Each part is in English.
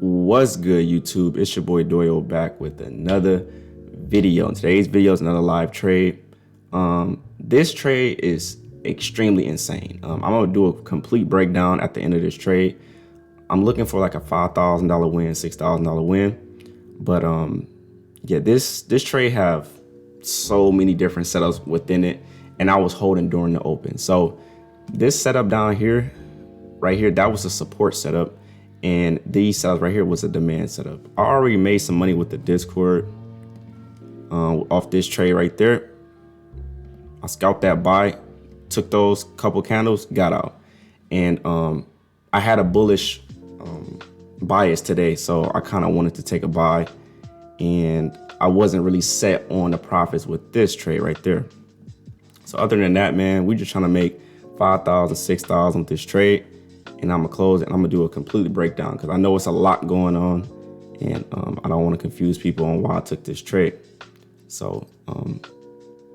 What's good, YouTube? It's your boy Doyle back with another video. And today's video is another live trade. This trade is extremely insane. I'm gonna do a complete breakdown at the end of this trade. I'm looking for like a $5,000 win, $6,000 win. But yeah, this trade have so many different setups within it, and I was holding during the open. So this setup down here, right here, that was a support setup. And these setups right here was a demand setup. I already made some money with the Discord off this trade right there. I scalped that buy, took those couple candles, got out. And I had a bullish bias today, so I kind of wanted to take a buy. And I wasn't really set on the profits with this trade right there. So other than that, man, we just trying to make 5,000, 6,000 with this trade. And I'm gonna close it and I'm gonna do a complete breakdown because I know it's a lot going on, and I don't want to confuse people on why I took this trade. So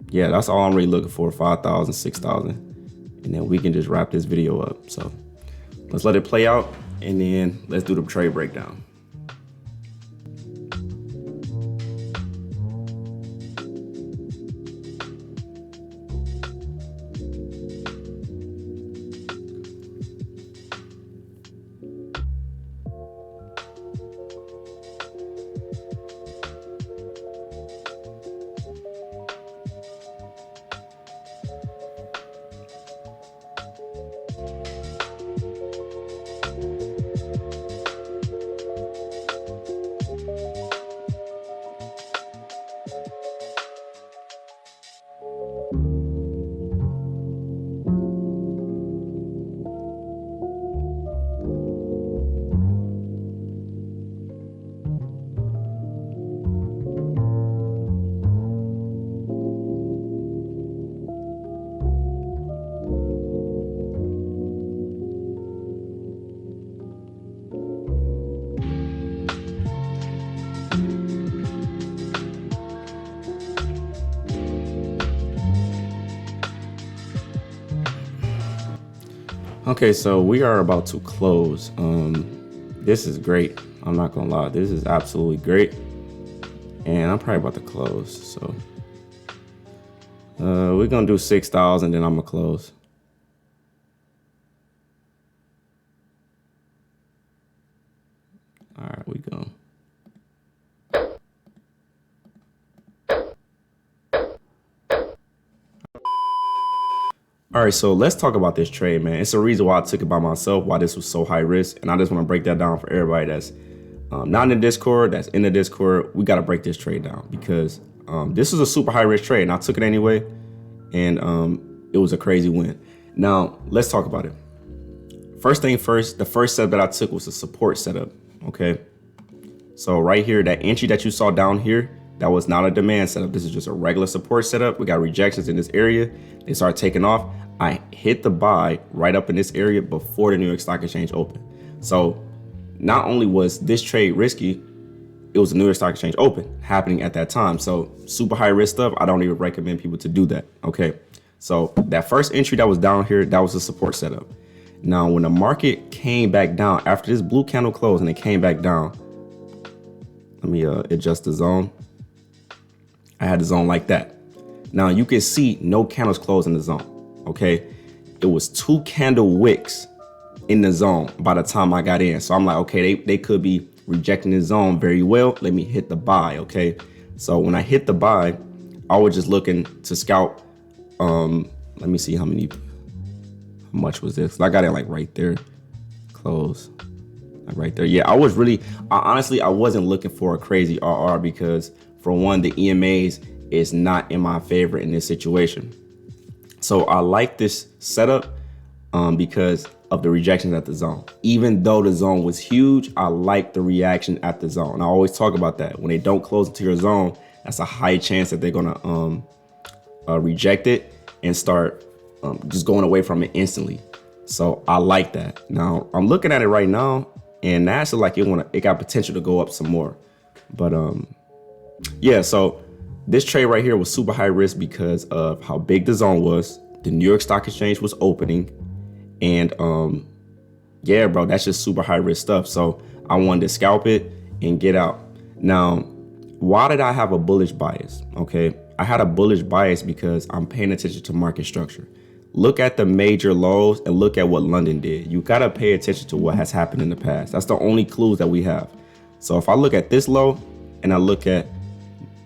yeah, that's all I'm really looking for, 5,000, 6,000, and then we can just wrap this video up. So let's let it play out and then let's do the trade breakdown. Okay, so we are about to close. This is great. I'm not gonna lie, this is absolutely great. And I'm probably about to close. So we're gonna do 6,000, then I'm gonna close. All right, we go. All right, so let's talk about this trade, man. It's a reason why I took it by myself, why this was so high risk. And I just want to break that down for everybody that's not in the Discord, that's in the Discord. We got to break this trade down because this is a super high risk trade and I took it anyway. And it was a crazy win. Now, let's talk about it. First thing first, the first setup that I took was a support setup, okay? So right here, that entry that you saw down here, that was not a demand setup. This is just a regular support setup. We got rejections in this area. They start taking off. I hit the buy right up in this area before the New York Stock Exchange opened. So not only was this trade risky, it was the New York Stock Exchange open happening at that time. So super high risk stuff. I don't even recommend people to do that. Okay. So that first entry that was down here, that was a support setup. Now, when the market came back down after this blue candle closed and it came back down, let me adjust the zone. I had the zone like that. Now you can see no candles closed in the zone. Okay, it was 2 candle wicks in the zone by the time I got in. So I'm like, okay, they could be rejecting the zone very well. Let me hit the buy. Okay, so when I hit the buy, I was just looking to scalp. Let me see how much was this? I got it like right there, close, like right there. Yeah, honestly, I wasn't looking for a crazy RR because for one, the EMAs is not in my favor in this situation. So I like this setup because of the rejections at the zone. Even though the zone was huge, I like the reaction at the zone. I always talk about that. When they don't close into your zone, that's a high chance that they're gonna reject it and start just going away from it instantly. So I like that. Now I'm looking at it right now, and that's like it got potential to go up some more. But yeah, so this trade right here was super high risk because of how big the zone was. The New York Stock Exchange was opening, and yeah, bro, that's just super high risk stuff. So I wanted to scalp it and get out. Now, why did I have a bullish bias? Okay, I had a bullish bias because I'm paying attention to market structure. Look at the major lows and look at what London did. You gotta pay attention to what has happened in the past. That's the only clues that we have. So if I look at this low and I look at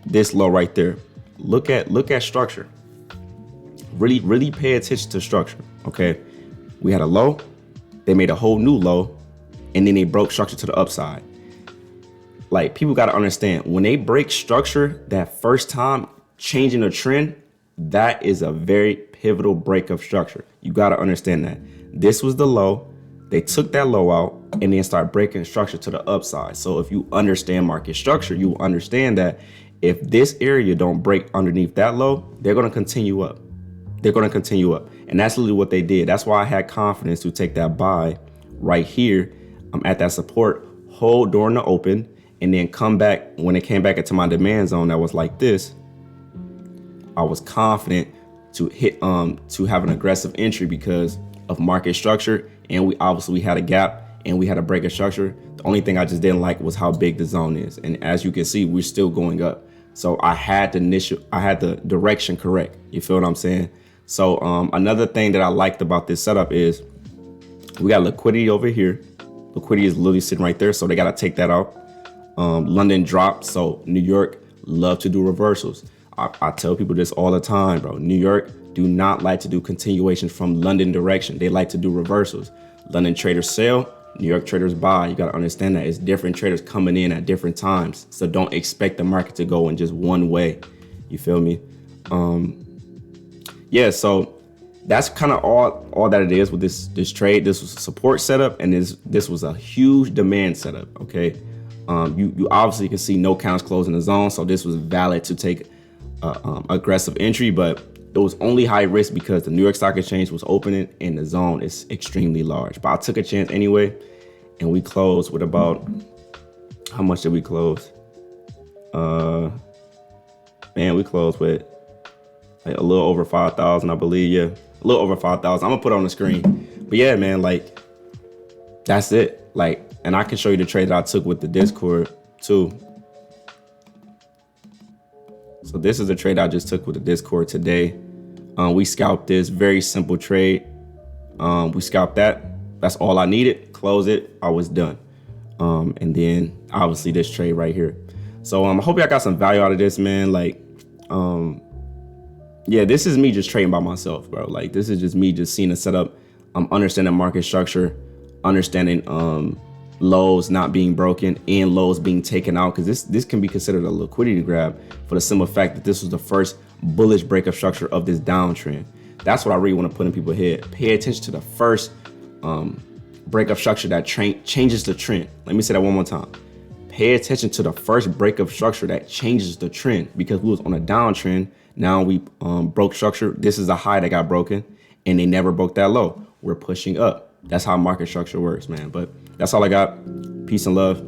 this low right there, look at structure. Really pay attention to structure. Okay, we had a low, they made a whole new low, and then they broke structure to the upside. Like, people got to understand, when they break structure that first time, changing a trend, that is a very pivotal break of structure. You got to understand that. This was the low. They took that low out and then start breaking structure to the upside. So if you understand market structure, you understand that if this area don't break underneath that low, they're going to continue up. They're going to continue up. And that's literally what they did. That's why I had confidence to take that buy right here. I'm at that support, hold during the open, and then come back. When it came back into my demand zone that was like this, I was confident to hit to have an aggressive entry because of market structure. And we obviously had a gap and we had a break of structure. The only thing I just didn't like was how big the zone is. And as you can see, we're still going up. So I had the direction correct. You feel what I'm saying? So another thing that I liked about this setup is we got liquidity over here. Liquidity is literally sitting right there. So they got to take that out. London dropped. So New York love to do reversals. I tell people this all the time, bro. New York do not like to do continuations from London direction. They like to do reversals. London traders sell, New York traders buy. You got to understand that it's different traders coming in at different times. So don't expect the market to go in just one way. You feel me? Yeah, so that's kind of all that it is with this trade. This was a support setup, and this was a huge demand setup. Okay, you obviously can see no counts closing the zone, so this was valid to take aggressive entry, but it was only high risk because the New York Stock Exchange was opening and the zone is extremely large. But I took a chance anyway, and we closed with about, how much did we close? Man, we closed with like a little over 5,000, I believe. Yeah, a little over 5,000. I'm gonna put it on the screen. But yeah, man, like, that's it. Like, and I can show you the trade that I took with the Discord too. So this is the trade I just took with the Discord today. We scalped this very simple trade. We scalped that. That's all I needed. Close it. I was done. And then obviously this trade right here. So I hope y'all got some value out of this, man. Like, yeah, this is me just trading by myself, bro. Like, this is just me just seeing the setup. Understanding market structure, understanding lows not being broken and lows being taken out, because this can be considered a liquidity grab for the simple fact that this was the first bullish break of structure of this downtrend. That's what I really want to put in people's head. Pay attention to the first break of structure that changes the trend. Let me say that one more time. Pay attention to the first break of structure that changes the trend, because we was on a downtrend. Now we broke structure. This is a high that got broken and they never broke that low. We're pushing up. That's how market structure works, man. But that's all I got. Peace and love.